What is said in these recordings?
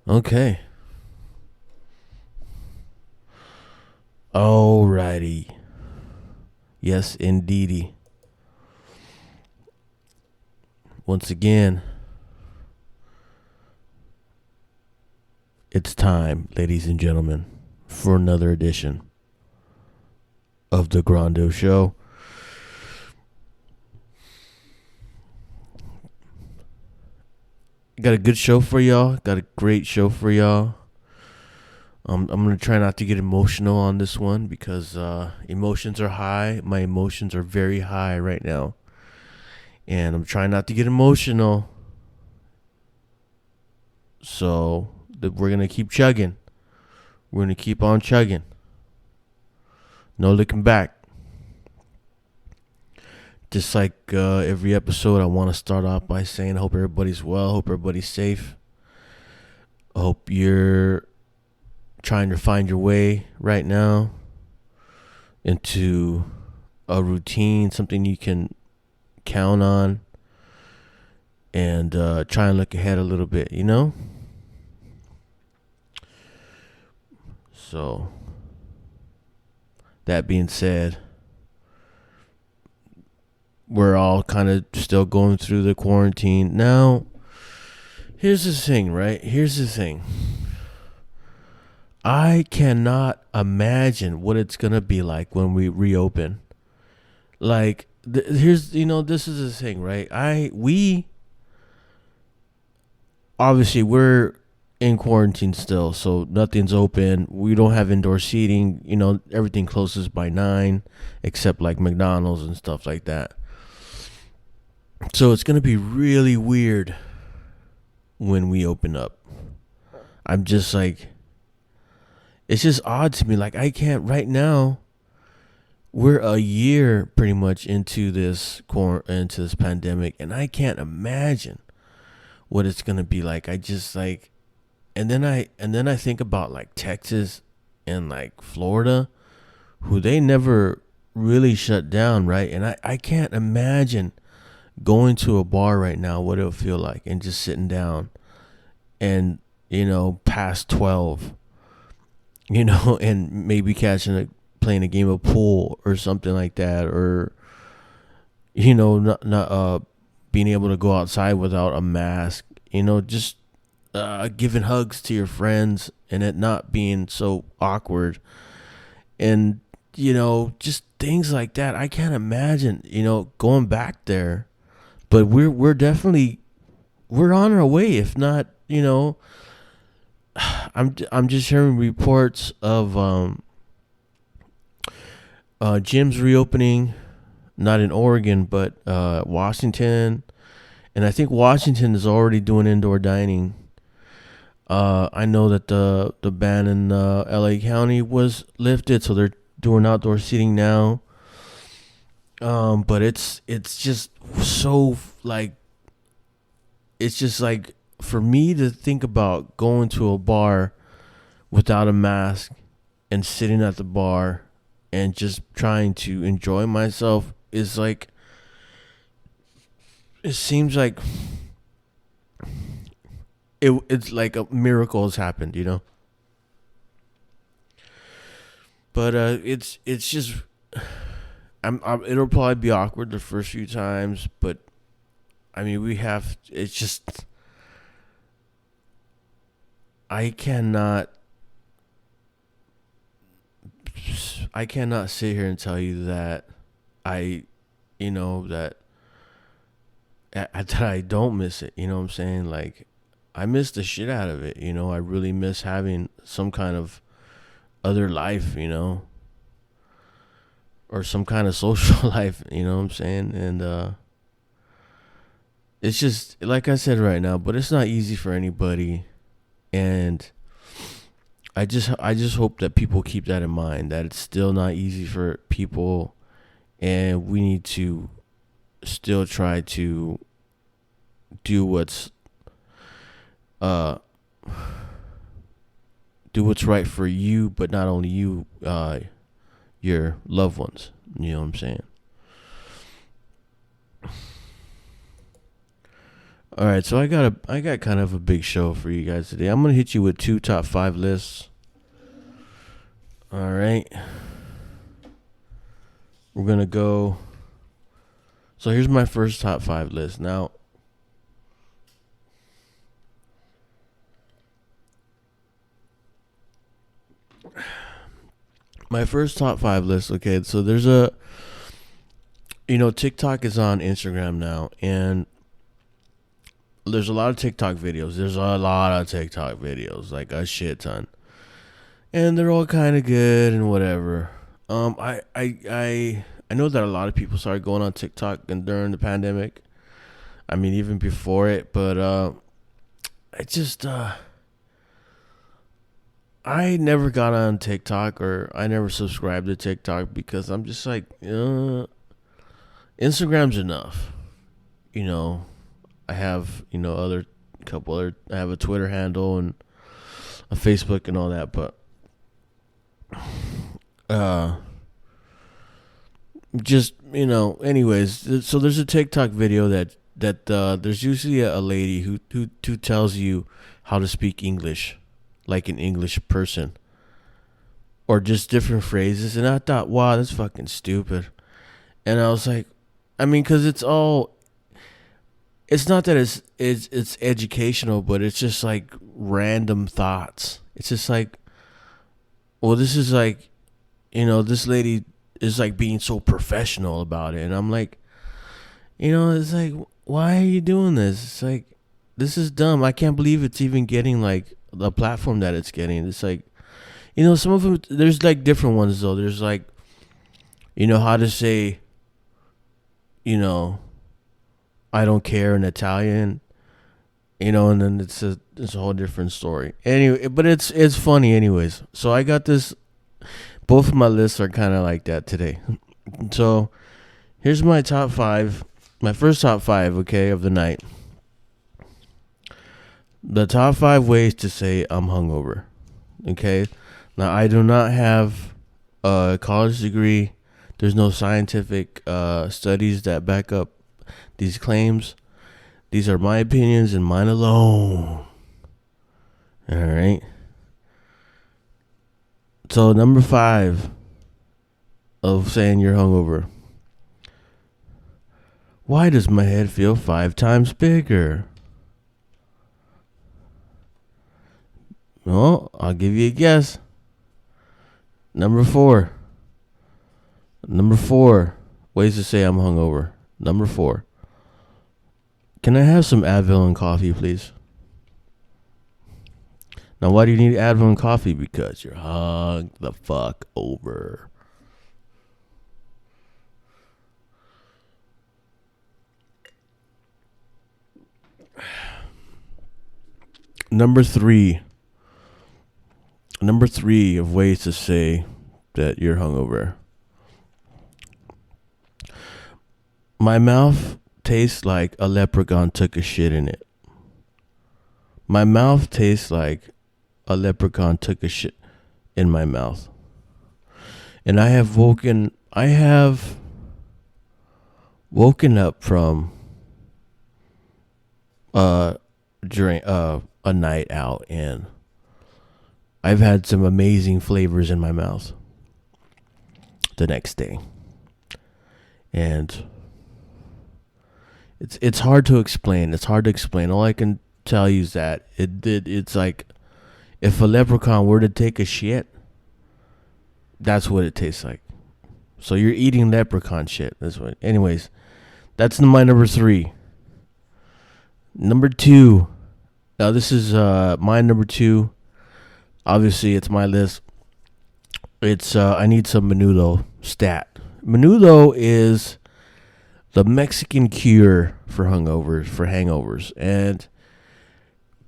Okay. Alrighty. Yes, indeedy. Once again, it's time, ladies and gentlemen, for another edition of the Grando Show. Got a good show for y'all. Got a great show for y'all. I'm gonna try not to get emotional on this one because emotions are high. My emotions are very high right now, and I'm trying not to get emotional. So we're gonna keep chugging. We're gonna keep on chugging. No looking back. Just like every episode, I want to start off by saying I hope everybody's well. Hope everybody's safe. I hope you're trying to find your way right now into a routine, something you can count on, and try and look ahead a little bit, you know? So, that being said, we're all kind of still going through the quarantine. Now, here's the thing, right? Here's the thing. I cannot imagine what it's going to be like when we reopen. Like, here's, this is the thing, right? Obviously, we're in quarantine still, so nothing's open. We don't have indoor seating. Everything closes by 9, except like McDonald's and stuff like that. So it's going to be really weird when we open up. I'm just like, it's just odd to me. Like, I can't right now. We're a year pretty much into this pandemic, and I can't imagine what it's going to be like. I just like, and then I think about like Texas and like Florida, who they never really shut down, right? And I can't imagine going to a bar right now, what it'll feel like, and just sitting down and, past 12, and maybe playing a game of pool or something like that, or, not being able to go outside without a mask, just giving hugs to your friends and it not being so awkward. And, just things like that. I can't imagine, going back there. But we're on our way. If not, I'm just hearing reports of gyms reopening, not in Oregon, but Washington, and I think Washington is already doing indoor dining. I know that the ban in LA County was lifted, so they're doing outdoor seating now. But it's just so like, it's just like, for me to think about going to a bar without a mask and sitting at the bar and just trying to enjoy myself is like, it seems like it's like a miracle has happened, But it's just, it'll probably be awkward the first few times, but I mean, it's just, I cannot sit here and tell you that I, that that I don't miss it. You know what I'm saying? Like, I miss the shit out of it. I really miss having some kind of other life, or some kind of social life. You know what I'm saying? And it's just like I said right now, but it's not easy for anybody, and I just hope that people keep that in mind, that it's still not easy for people, and we need to still try to do what's right for you, but not only you, your loved ones. You know what I'm saying? All right, so I got kind of a big show for you guys today. I'm gonna hit you with two top five lists. All right, we're gonna go. So here's my first top five list. Now, my first top five list. Okay, so there's TikTok is on Instagram now, and there's a lot of TikTok videos. There's a lot of TikTok videos, like a shit ton, and they're all kind of good and whatever. I know that a lot of people started going on TikTok and during the pandemic. I mean, even before it, but I just I never got on TikTok or I never subscribed to TikTok because I'm just like, Instagram's enough. You know, I have other couple other. I have a Twitter handle and a Facebook and all that, but uh, just anyways. So there's a TikTok video that there's usually a lady who tells you how to speak English, like an English person, or just different phrases. And I thought, wow, that's fucking stupid. And I was like, I mean, because it's not that it's educational, but it's just like random thoughts. It's just like, well, this is like, this lady is like being so professional about it, and I'm like, it's like, why are you doing this? It's like, this is dumb. I can't believe it's even getting like the platform that it's getting. It's like, some of them. There's like different ones though. There's like, how to say, I don't care in Italian, and then it's a whole different story. Anyway, but it's funny anyways. So I got this. Both of my lists are kind of like that today. So here's my top five. My first top five, okay, of the night. The top 5 ways to say I'm hungover. Okay. Now I do not have a college degree. There's no scientific studies that back up these claims. These are my opinions and mine alone. All right. So number 5 of saying you're hungover. Why does my head feel 5 times bigger? Well, I'll give you a guess. Number 4. Ways to say I'm hungover. Number 4. Can I have some Advil and coffee, please? Now, why do you need Advil and coffee? Because you're hung the fuck over. Number 3 of ways to say that you're hungover. My mouth tastes like a leprechaun took a shit in it. My mouth tastes like a leprechaun took a shit in my mouth. And I have woken up from during a night out, and I've had some amazing flavors in my mouth the next day. And it's hard to explain. All I can tell you is that it's like if a leprechaun were to take a shit, that's what it tastes like. So you're eating leprechaun shit. That's what. Anyways, that's my number 3. Number 2. Now this is my number 2. Obviously, it's my list. It's I need some menudo stat. Menudo is the Mexican cure for hangovers. And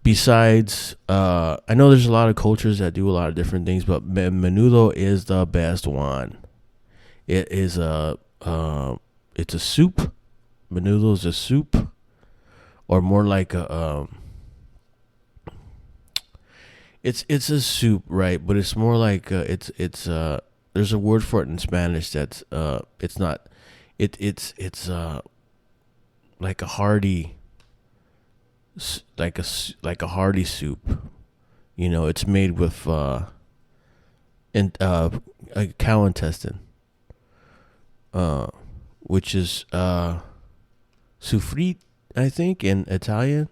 besides, I know there's a lot of cultures that do a lot of different things, but menudo is the best one. It is it's a soup. Menudo is a soup, or more like it's a soup, right? But it's more like it's there's a word for it in Spanish that's it's not it's like a hearty like a hearty soup. You know, it's made with a cow intestine, uh, which is soufrite, I think, in Italian.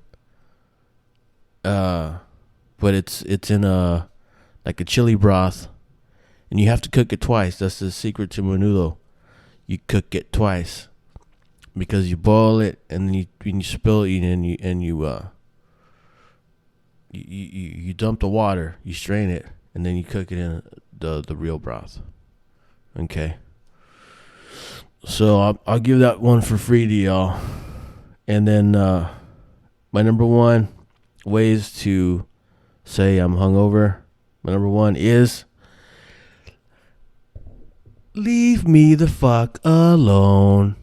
Uh, but it's in a like a chili broth, and you have to cook it twice. That's the secret to menudo. You cook it twice because you boil it and then you spill it and you dump the water, you strain it, and then you cook it in the real broth. Okay. So I'll give that one for free to y'all. And then my number one ways to say I'm hungover. My number one is leave me the fuck alone.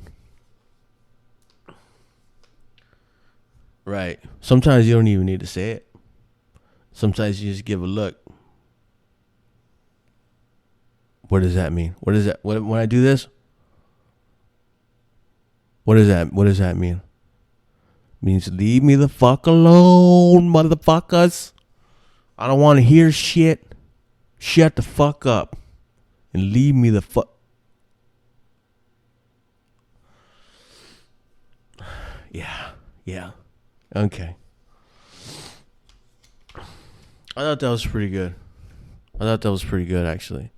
Right. Sometimes you don't even need to say it. Sometimes you just give a look. What does that mean? What is that? When I do this? What does that mean? It means leave me the fuck alone, motherfuckers. I don't want to hear shit. Shut the fuck up. And leave me the fuck. Yeah. Okay. I thought that was pretty good. Actually.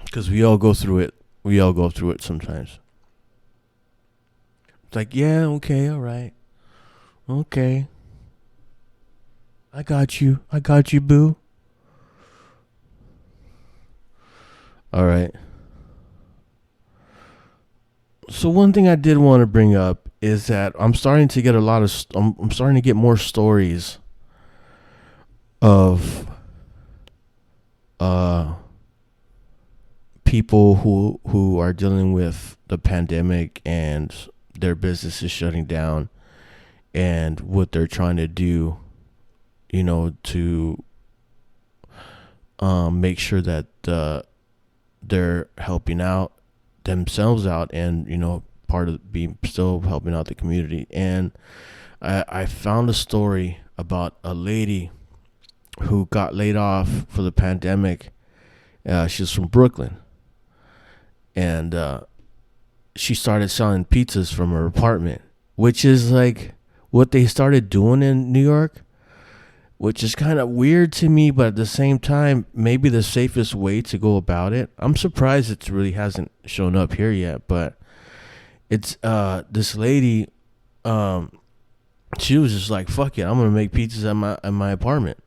Because we all go through it. Sometimes. It's like, yeah, okay, all right. Okay. I got you, boo. All right. So one thing I did want to bring up is that I'm starting to get I'm starting to get more stories of people who are dealing with the pandemic and their business is shutting down and what they're trying to do, you know, to make sure that they're helping out themselves out and, you know, part of being still helping out the community. And I found a story about a lady who got laid off for the pandemic. She's from Brooklyn. And she started selling pizzas from her apartment, which is like what they started doing in New York, which is kind of weird to me, but at the same time, maybe the safest way to go about it. I'm surprised it really hasn't shown up here yet, but it's this lady, she was just like, fuck it, I'm going to make pizzas at my apartment.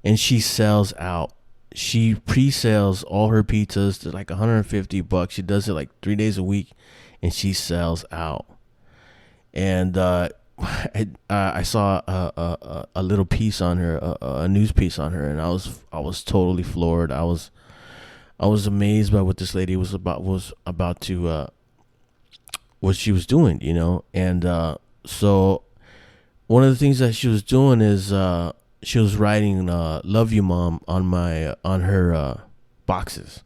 And she sells out. She pre-sales all her pizzas to like $150. She does it like 3 days a week, and she sells out. And I saw a little piece on her, a news piece on her, and I was totally floored. I was amazed by what this lady was about to what she was doing, you know. And so one of the things that she was doing is she was writing "Love You, Mom" on her boxes,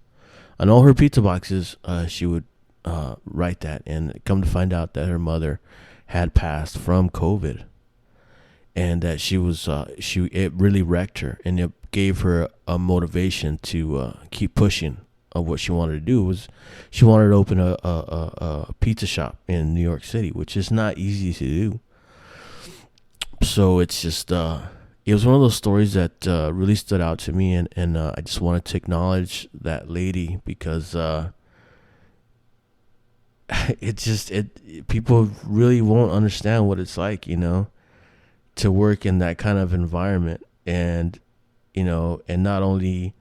on all her pizza boxes. She would write that, and come to find out that her mother had passed from COVID, and that it really wrecked her, and it gave her a motivation to keep pushing. Of what she wanted to do was she wanted to open a pizza shop in New York City, which is not easy to do. So it's just it was one of those stories that really stood out to me, and I just wanted to acknowledge that lady because people really won't understand what it's like, you know, to work in that kind of environment, and you know, and not only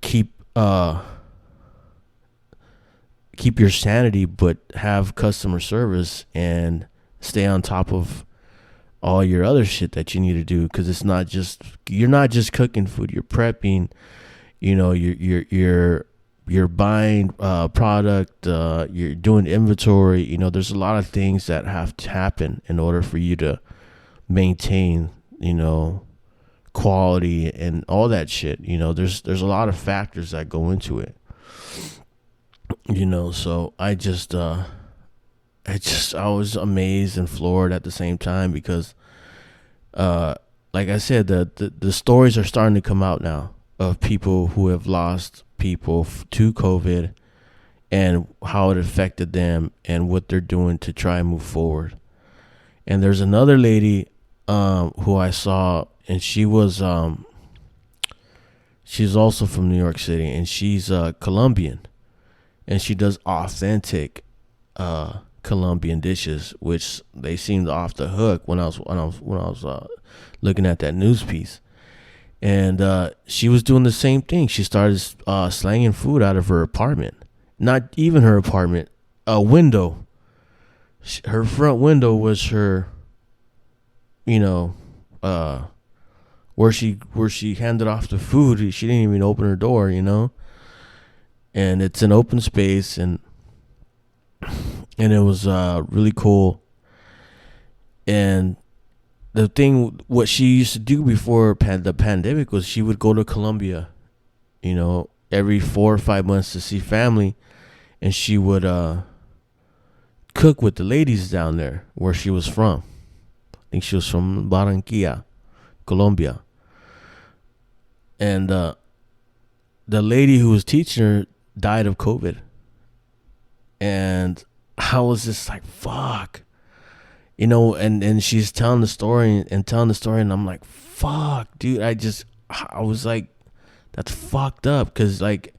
keep your sanity, but have customer service and stay on top of all your other shit that you need to do, because you're not just cooking food, you're prepping, you know, you're buying product, you're doing inventory, you know, there's a lot of things that have to happen in order for you to maintain, you know, quality and all that shit. There's a lot of factors that go into it. So I was amazed and floored at the same time because like I said, the stories are starting to come out now of people who have lost people to COVID and how it affected them and what they're doing to try and move forward. And there's another lady who I saw, and she's also from New York City, and she's Colombian, and she does authentic Colombian dishes, which they seemed off the hook when I was looking at that news piece. And she was doing the same thing. She started slanging food out of her apartment. Not even her apartment, a window. Her front window was her, where she handed off the food. She didn't even open her door, and it's an open space, and it was really cool. And the thing, what she used to do before the pandemic was she would go to Colombia, every 4 or 5 months to see family, and she would cook with the ladies down there where she was from. I think she was from Barranquilla, Colombia. And the lady who was teaching her died of COVID. And I was just like, fuck. And she's telling the story and I'm like, fuck, dude. I was like, that's fucked up, because like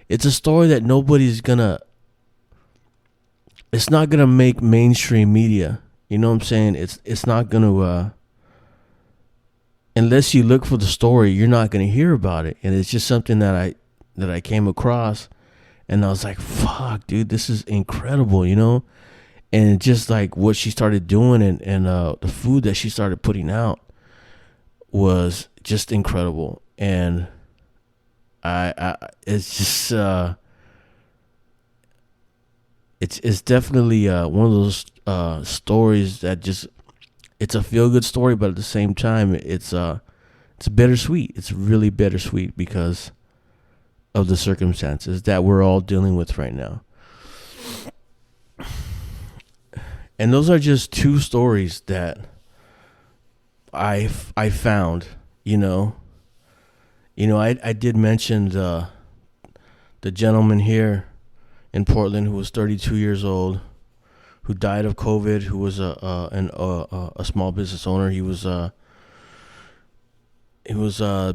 it's a story that it's not gonna make mainstream media. You know what I'm saying? It's not gonna unless you look for the story, you're not gonna hear about it. And it's just something that I came across, and I was like, fuck, dude, this is incredible, And just like what she started doing and the food that she started putting out was just incredible. And it's just it's definitely one of those stories that just, it's a feel good story, but at the same time it's bittersweet. It's really bittersweet because of the circumstances that we're all dealing with right now. And those are just two stories that I found. I did mention the gentleman here in Portland who was 32 years old, who died of COVID, who was a small business owner. He was a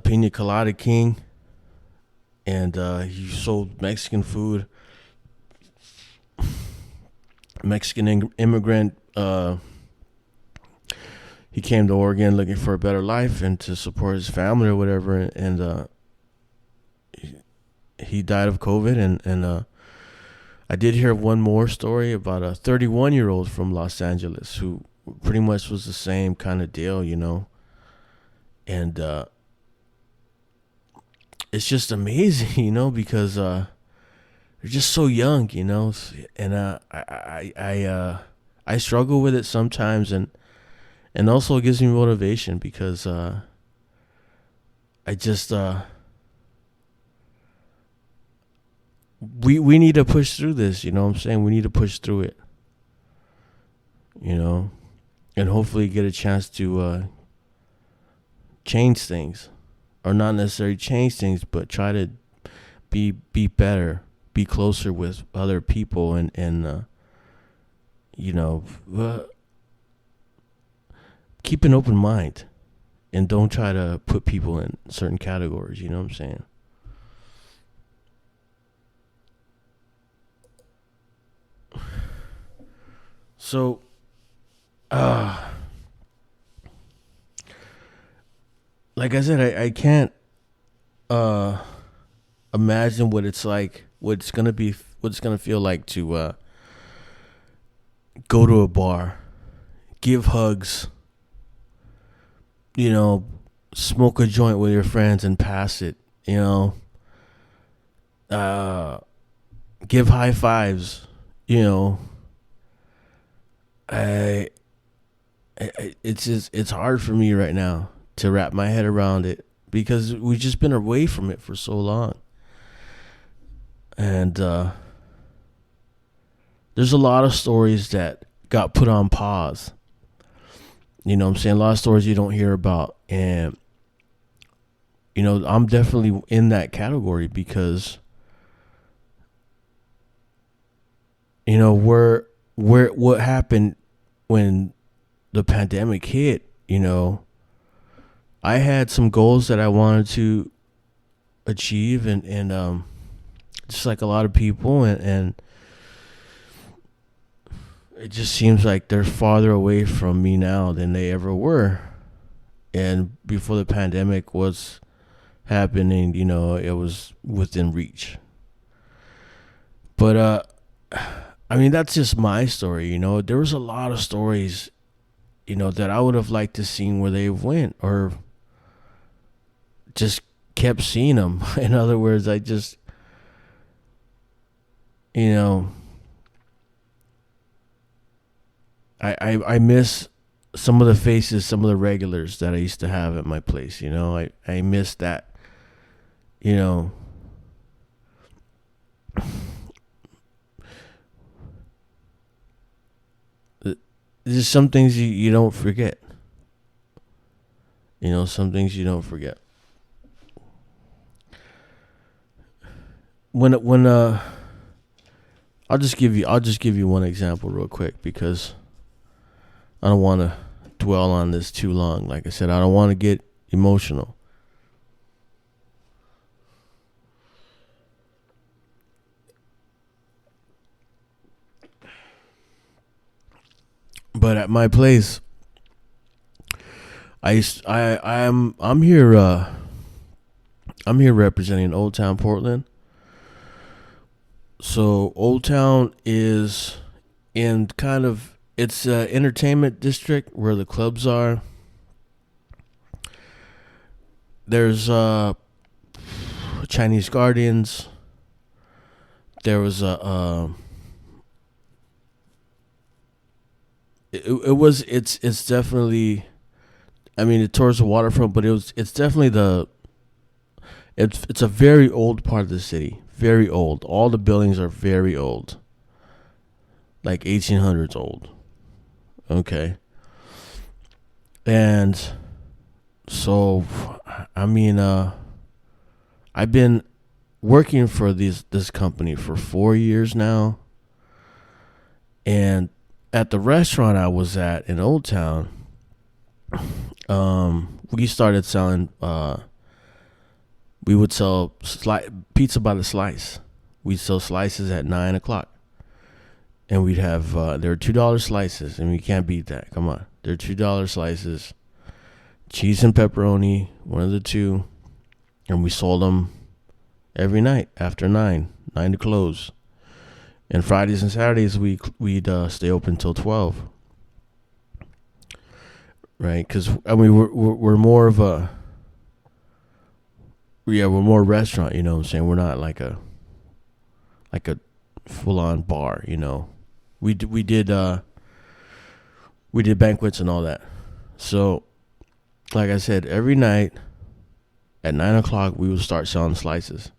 pina colada king, and he sold Mexican food. Mexican immigrant. He came to Oregon looking for a better life and to support his family or whatever, and he died of COVID. And I did hear one more story about a 31-year-old from Los Angeles who pretty much was the same kind of deal, and it's just amazing, because they're just so young, and I struggle with it sometimes, and also it gives me motivation because I just we need to push through this, what I'm saying? We need to push through it, and hopefully get a chance to change things, or not necessarily change things, but try to be better, be closer with other people, and keep an open mind, and don't try to put people in certain categories. You know what I'm saying? So, like I said, I can't imagine what it's like, what it's gonna feel like to go to a bar, give hugs, smoke a joint with your friends and pass it, give high fives, it's hard for me right now, to wrap my head around it because we've just been away from it for so long. And there's a lot of stories that got put on pause. You know what I'm saying? A lot of stories you don't hear about. And, you know, I'm definitely in that category because, you know, what happened when the pandemic hit, you know, I had some goals that I wanted to achieve and just like a lot of people and it just seems like they're farther away from me now than they ever were. And before the pandemic was happening, you know, it was within reach. But I mean, that's just my story, you know. There was a lot of stories, you know, that I would have liked to seen where they went or just kept seeing them. In other words, I just, you know, I miss some of the faces, some of the regulars that I used to have at my place, you know. I miss that, you know. There's some things you don't forget. You know, some things you don't forget. When I'll just give you one example real quick because I don't want to dwell on this too long. Like I said, I don't want to get emotional. But at my place, I'm here I'm here representing Old Town Portland. So Old Town is in kind of it's an entertainment district where the clubs are. There's Chinese Gardens. There was it's definitely, I mean, it towards the waterfront, but it's definitely it's a very old part of the city, very old. All the buildings are very old, like 1800s old. Okay, and so I mean, I've been working for this company for 4 years now, and at the restaurant I was at in Old Town, we started selling. We would sell pizza by the slice. We'd sell slices at 9 o'clock, and we'd have they're $2 slices, and we can't beat that. Come on, they're $2 slices, cheese and pepperoni, one of the two, and we sold them every night after 9 to close. And Fridays and Saturdays we'd stay open till 12, right? Because I mean we're more of a we're more restaurant, you know what I'm saying? We're not like a full on bar, you know. We did banquets and all that. So like I said, every night at 9 o'clock we would start selling slices.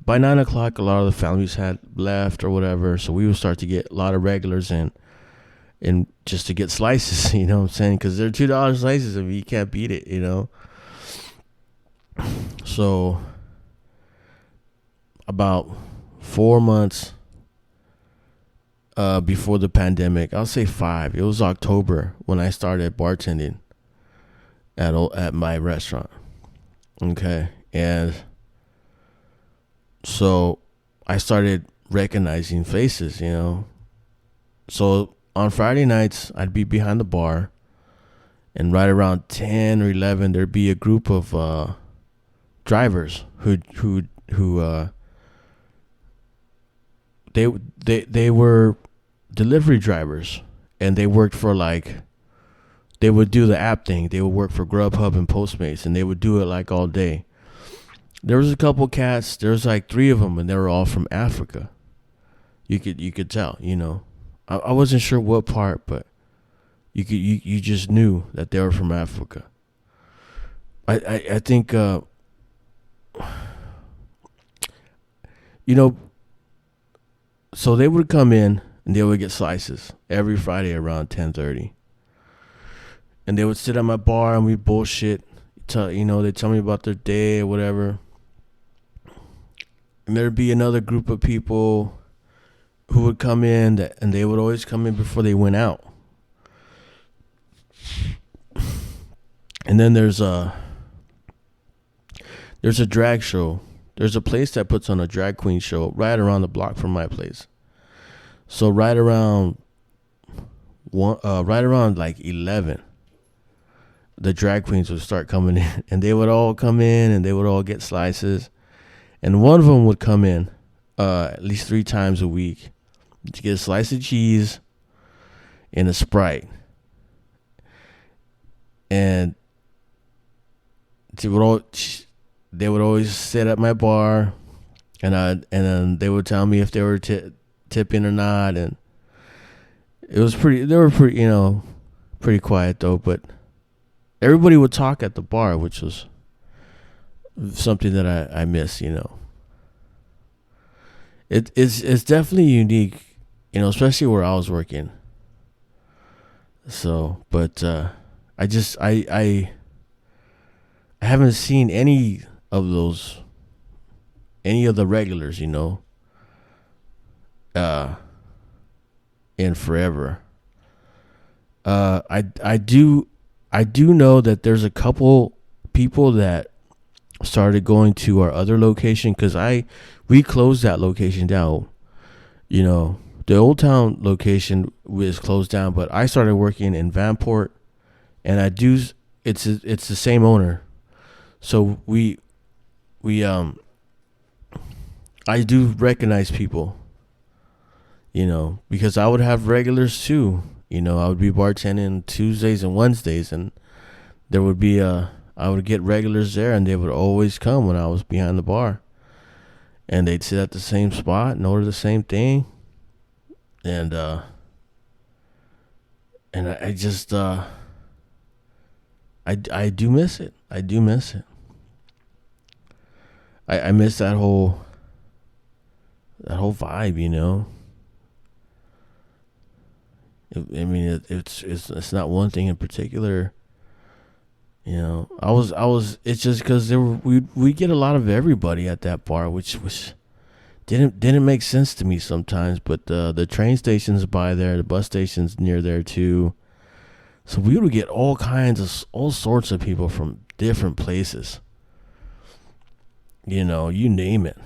By 9 o'clock, a lot of the families had left or whatever, so we would start to get a lot of regulars in, and just to get slices, you know what I'm saying? Because they're $2 slices, I mean, you can't beat it, you know? So, about 4 months before the pandemic, I'll say 5, it was October when I started bartending at my restaurant, okay? And so I started recognizing faces, you know. So on Friday nights, I'd be behind the bar, and right around 10 or 11, there'd be a group of drivers who they were delivery drivers, and they worked for they would do the app thing. They would work for Grubhub and Postmates, and they would do it like all day. There was a couple cats. There was like 3 of them, and they were all from Africa. You could tell, you know. I wasn't sure what part, but you just knew that they were from Africa. I think you know, so they would come in and they would get slices every Friday around 10:30, and they would sit at my bar and we bullshit. They tell me about their day or whatever, and there'd be another group of people who would come in and they would always come in before they went out. And then there's a drag show. There's a place that puts on a drag queen show right around the block from my place. So right around like 11, the drag queens would start coming in, and they would all come in and they would all get slices. And one of them would come in at least 3 times a week to get a slice of cheese and a Sprite. And they would always sit at my bar, and then they would tell me if they were tipping or not, and they were pretty quiet though, but everybody would talk at the bar, which was something that I miss, It's definitely unique, especially where I was working. So, but I haven't seen any of the regulars, in forever. I do know that there's a couple people that started going to our other location, because we closed that location down. The Old Town location was closed down, but I started working in Vanport, and it's the same owner. So I do recognize people, because I would have regulars too. I would be bartending Tuesdays and Wednesdays, and there would be I would get regulars there, and they would always come when I was behind the bar, and they'd sit at the same spot and order the same thing, and I just I do miss it. I do miss it. I miss that whole vibe, It's not one thing in particular. It's just because we get a lot of everybody at that bar, which didn't make sense to me sometimes. But the train station's by there, the bus station's near there too. So we would get all sorts of people from different places. You name it.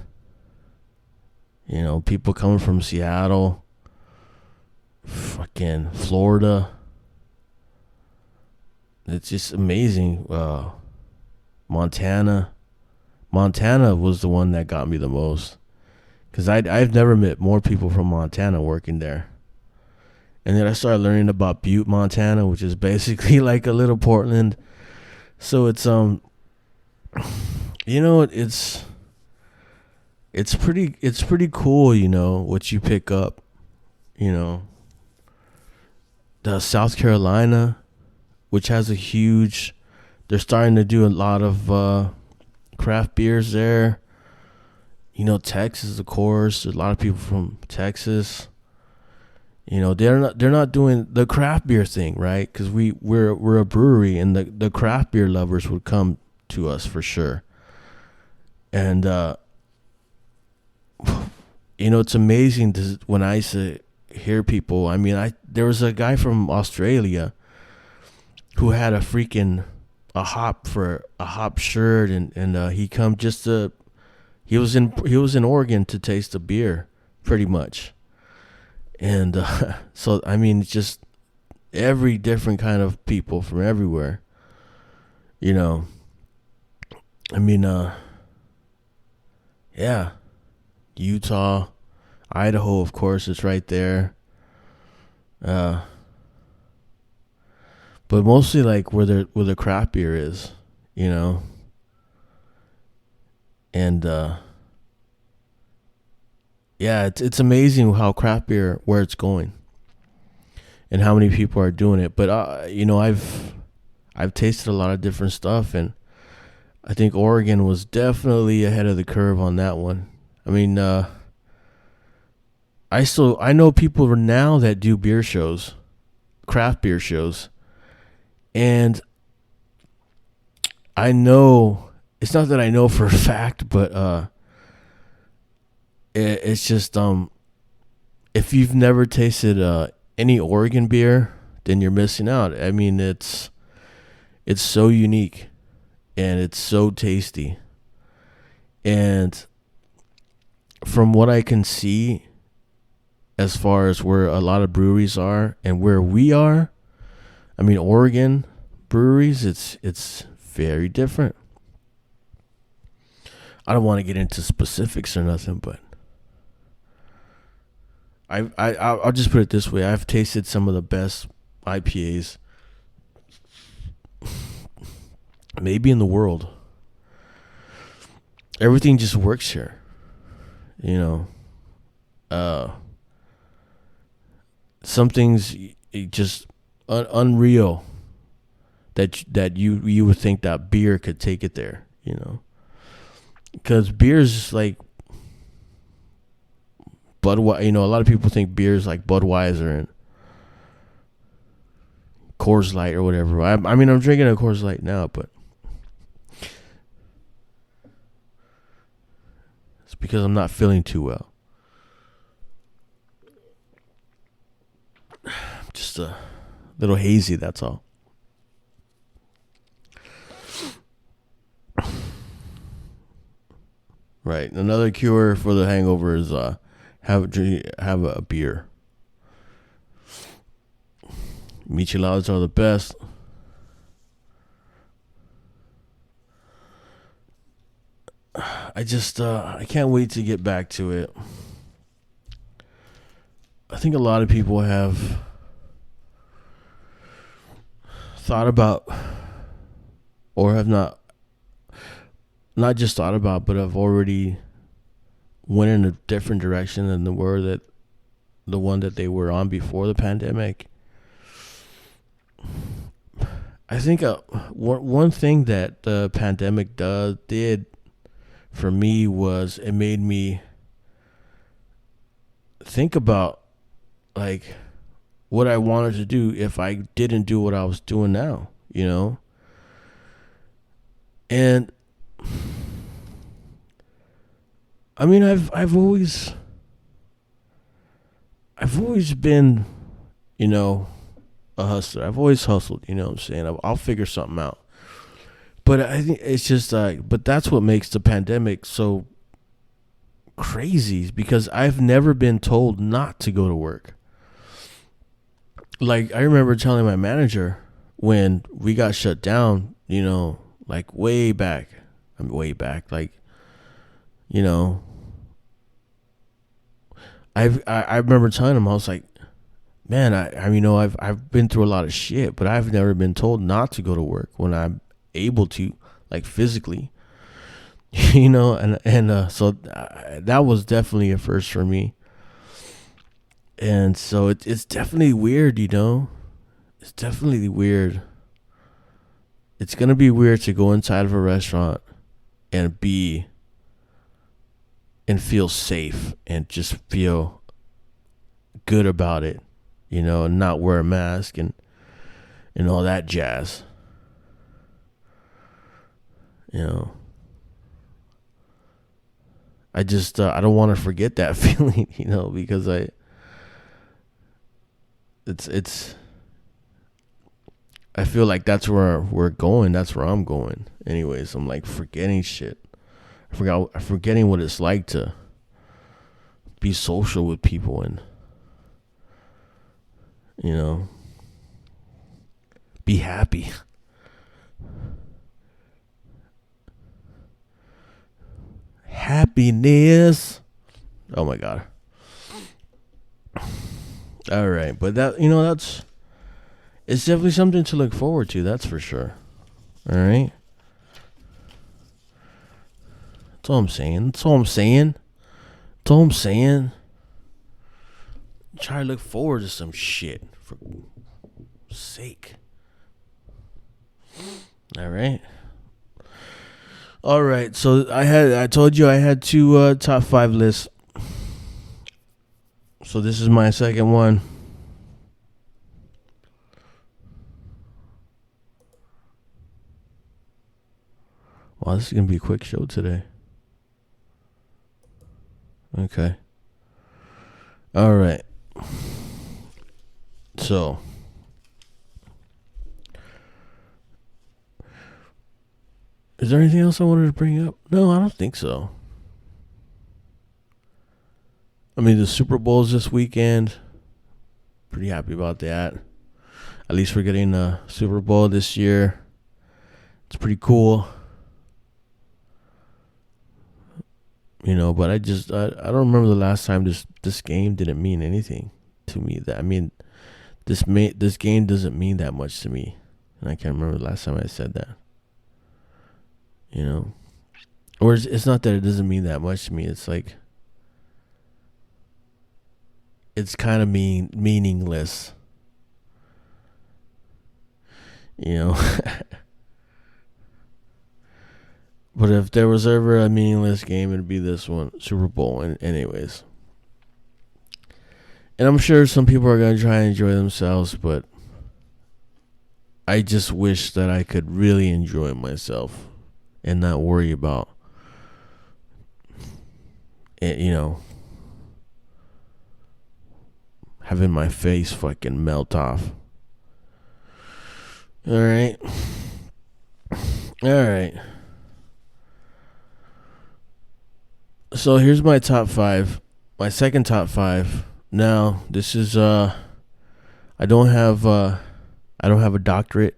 People coming from Seattle, fucking Florida. It's just amazing. Montana was the one that got me the most, because I've never met more people from Montana working there. And then I started learning about Butte, Montana, which is basically like a little Portland. So it's it's pretty cool, what you pick up. The South Carolina, which has they're starting to do a lot of craft beers there. Texas, of course, there's a lot of people from Texas. They're not doing the craft beer thing, right? Because we're a brewery, and the craft beer lovers would come to us for sure. And it's amazing when I hear people. There was a guy from Australia who had a hop shirt, and he come just to. He was in Oregon to taste the beer, pretty much. And so it's just every different kind of people from everywhere. Yeah, Utah, Idaho, of course, is right there. But mostly like where the craft beer is, and yeah, it's amazing how craft beer, where it's going, and how many people are doing it. But I've tasted a lot of different stuff, and I think Oregon was definitely ahead of the curve on that one. I mean, I know people now that do beer shows, craft beer shows, and I know it's not that I know for a fact, but it's just if you've never tasted any Oregon beer, then you're missing out. I mean, it's so unique and it's so tasty. And from what I can see, as far as where a lot of breweries are and where we are, I mean, Oregon breweries, it's very different. I don't want to get into specifics or nothing, but I'll just put it this way: I've tasted some of the best IPAs, maybe in the world. Everything just works here, you know. Some things just unreal that you would think that beer could take it there, you know, because beer is just like Budweiser. You know, a lot of people think beer is like Budweiser and Coors Light or whatever. I mean, I'm drinking a Coors Light now, but it's because I'm not feeling too well. Just a little hazy, that's all. Right. Another cure for the hangover is have a beer. Micheladas are the best. I can't wait to get back to it. I think a lot of people have thought about or have not just thought about, but have already went in a different direction than the one that they were on before the pandemic. I think one thing that the pandemic did for me was it made me think about like what I wanted to do if I didn't do what I was doing now, you know? And I mean, I've always been, you know, a hustler. I've always hustled, you know what I'm saying? I'll figure something out. But I think it's just but that's what makes the pandemic so crazy, because I've never been told not to go to work. Like, I remember telling my manager when we got shut down, you know, like way back, like, you know, I remember telling him, I was like, man, I you know, I've been through a lot of shit, but I've never been told not to go to work when I'm able to, like, physically, you know, and so that was definitely a first for me. And so it's definitely weird, you know. It's definitely weird. It's gonna be weird to go inside of a restaurant and feel safe and just feel good about it, you know, and not wear a mask and all that jazz. You know, I just I don't want to forget that feeling, you know, because it's I feel like that's where we're going. That's where I'm going. Anyways, I'm like forgetting shit. I'm forgetting what it's like to be social with people and, you know, be happy. Happiness. Oh my God. All right, but that, you know, it's definitely something to look forward to. That's for sure. All right. That's all I'm saying. Try to look forward to some shit, for sake. All right. All right, so I told you I had two top five lists. So this is my second one. Wow, this is gonna be a quick show today. Okay. All right. So is there anything else I wanted to bring up? No, I don't think so. I mean, the Super Bowl's this weekend. Pretty happy about that. At least we're getting a Super Bowl this year. It's pretty cool. You know, but I don't remember the last time this game didn't mean anything to me. That I mean, this game doesn't mean that much to me, and I can't remember the last time I said that. You know, or it's not that it doesn't mean that much to me. It's like it's kind of meaningless. You know. But if there was ever a meaningless game, it'd be this one, Super Bowl. And anyways, and I'm sure some people are gonna try and enjoy themselves, but I just wish that I could really enjoy myself and not worry about it, you know, having my face fucking melt off. All right. So here's my top five. My second top five. Now, this is I don't have a doctorate.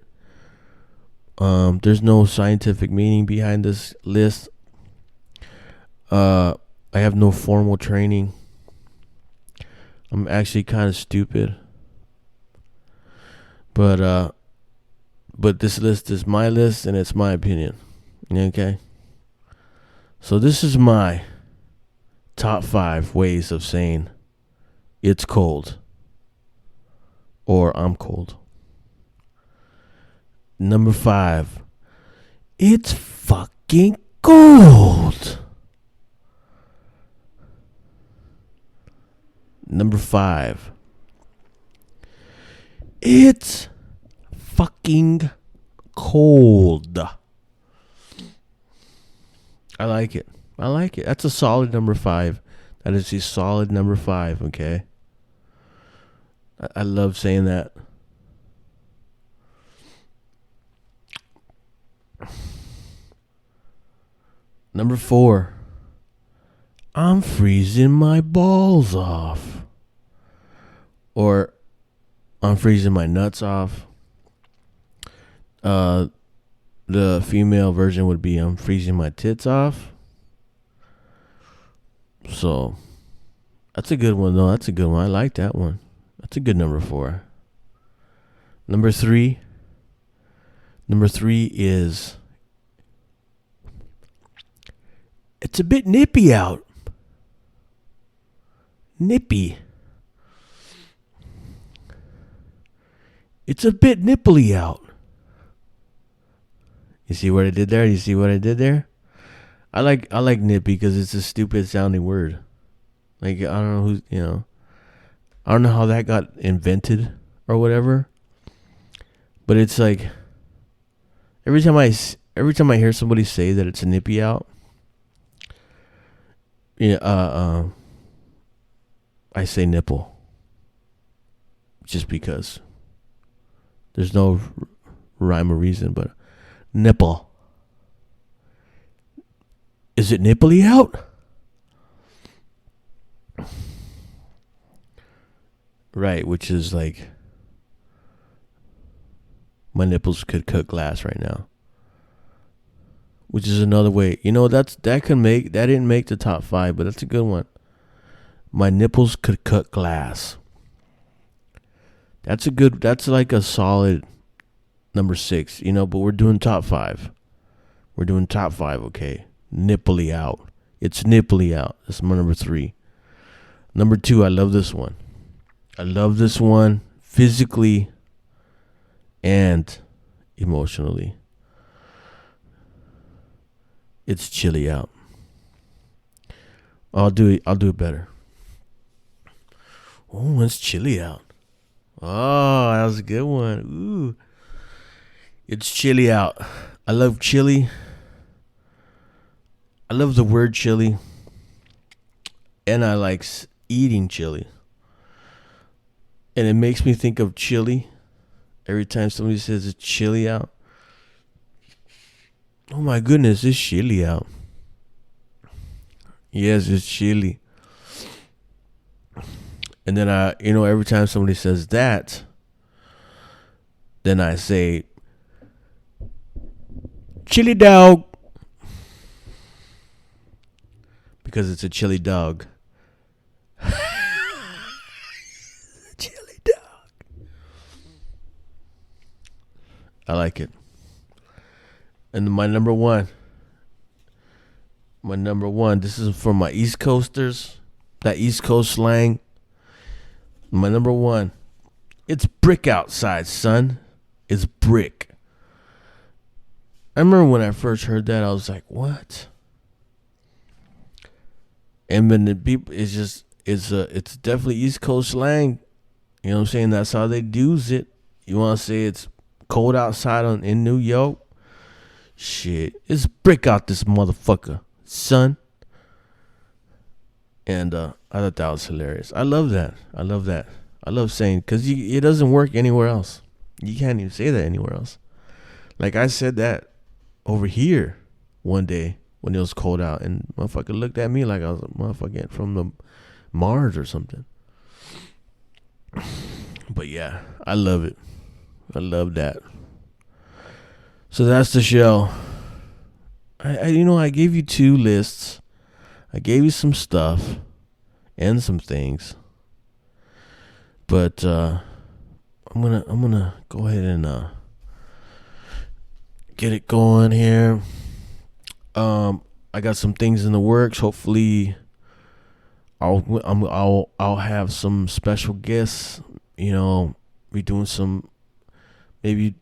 There's no scientific meaning behind this list. I have no formal training. I'm actually kind of stupid. But this list is my list and it's my opinion. Okay? So this is my top 5 ways of saying it's cold or I'm cold. Number 5, it's fucking cold. Number 5, it's fucking cold. I like it. That's a solid number 5. That is a solid number 5, okay? I love saying that. Number 4, I'm freezing my balls off. Or I'm freezing my nuts off. The female version would be I'm freezing my tits off. So, that's a good one, though. That's a good one. I like that one. That's a good number 4. Number 3 is it's a bit nippy out. Nippy. It's a bit nipply out. You see what I did there? I like nippy because it's a stupid sounding word. Like, I don't know I don't know how that got invented or whatever. But it's like every time I hear somebody say that it's a nippy out, I say nipple. Just because. There's no rhyme or reason, but nipple. Is it nipply out? Right, which is like my nipples could cut glass right now. Which is another way. That didn't make the top 5, but that's a good one. My nipples could cut glass. That's like a solid number 6, but we're doing top 5. We're doing top 5, okay? Nipply out. It's nipply out. That's my number 3. Number 2, I love this one. Physically and emotionally. It's chilly out. I'll do it. I'll do it better. Oh, it's chilly out. Oh, that was a good one. Ooh, it's chilly out. I love chili. I love the word chili, and I like eating chili. And it makes me think of chili. Every time somebody says it's chilly out, oh my goodness, it's chilly out. Yes, it's chilly. And then every time somebody says that, then I say, chili dog. Because it's a chili dog. Chili dog. I like it. And my number one. This is for my East Coasters. That East Coast slang. My number one. It's brick outside, son. It's brick. I remember when I first heard that, I was like, what? And then the people, it's definitely East Coast slang. You know what I'm saying? That's how they use it. You want to say it's cold outside in New York? Shit, it's brick out this motherfucker, son. And I thought that was hilarious. I love that. I love saying, because it doesn't work anywhere else. You can't even say that anywhere else. Like I said that over here one day when it was cold out, and motherfucker looked at me like I was a motherfucker from the Mars or something. But yeah, I love it. I love that. So that's the show. I gave you 2 lists. I gave you some stuff and some things. But I'm gonna go ahead and get it going here. I got some things in the works. Hopefully, I'll have some special guests. Be doing maybe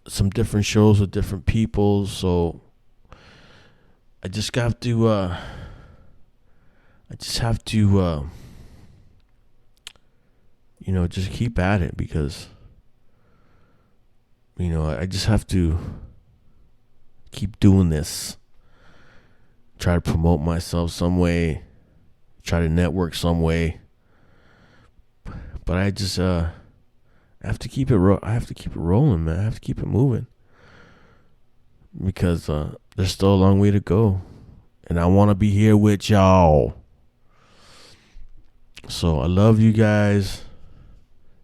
some different shows with different people. So I just have to. Just keep at it, because I just have to keep doing this. Try to promote myself some way. Try to network some way. But I just I have to keep it. I have to keep it rolling, man. I have to keep it moving, because there's still a long way to go, and I want to be here with y'all. So I love you guys.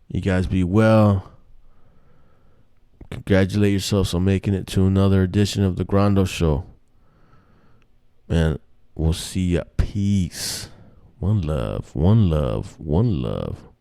You guys be well. Congratulate yourselves on making it to another edition of the Grando Show. Man, we'll see ya. Peace. One love, one love, one love.